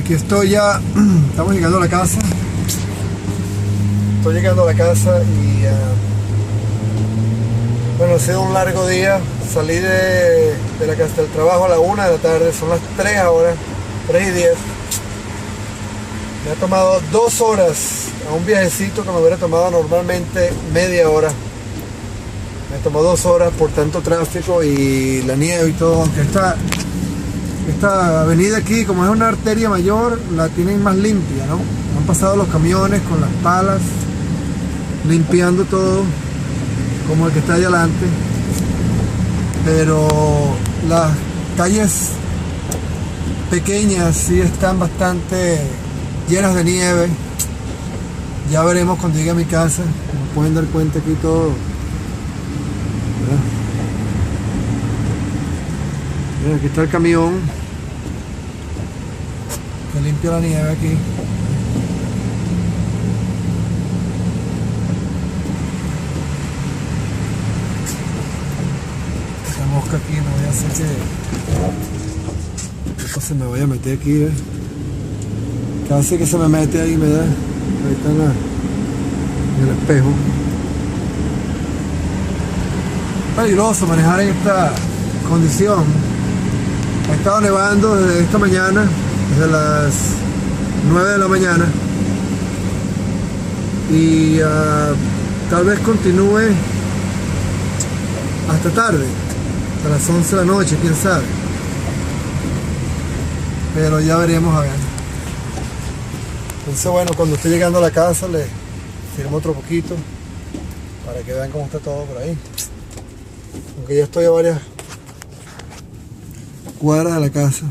Aquí estoy ya, estamos llegando a la casa. Estoy llegando a la casa y bueno, ha sido un largo día. Salí de la casa del trabajo a la 1 de la tarde, son las 3 ahora, 3:10. Me ha tomado 2 horas a un viajecito que me hubiera tomado normalmente media hora. Me tomó 2 horas por tanto tráfico y la nieve y todo, aunque esta avenida aquí, como es una arteria mayor, la tienen más limpia, ¿no? Han pasado los camiones con las palas, limpiando todo, como el que está allá adelante. Pero las calles pequeñas sí están bastante llenas de nieve. Ya veremos cuando llegue a mi casa, como pueden dar cuenta aquí todo. ¿Verdad? Miren, aquí está el camión que limpia la nieve aquí. Esa mosca aquí, no voy a hacer que esto se me vaya a meter aquí, ¿ves? Casi que se me mete ahí, me da. Ahí está en el espejo. Peligroso manejar en esta condición. Ha estado nevando desde esta mañana, desde las 9 de la mañana, y tal vez continúe hasta tarde, hasta las 11 de la noche, quién sabe, pero ya veremos a ver. Entonces bueno, cuando esté llegando a la casa le firmo otro poquito para que vean cómo está todo por ahí, aunque ya estoy a varias cuadras de la casa.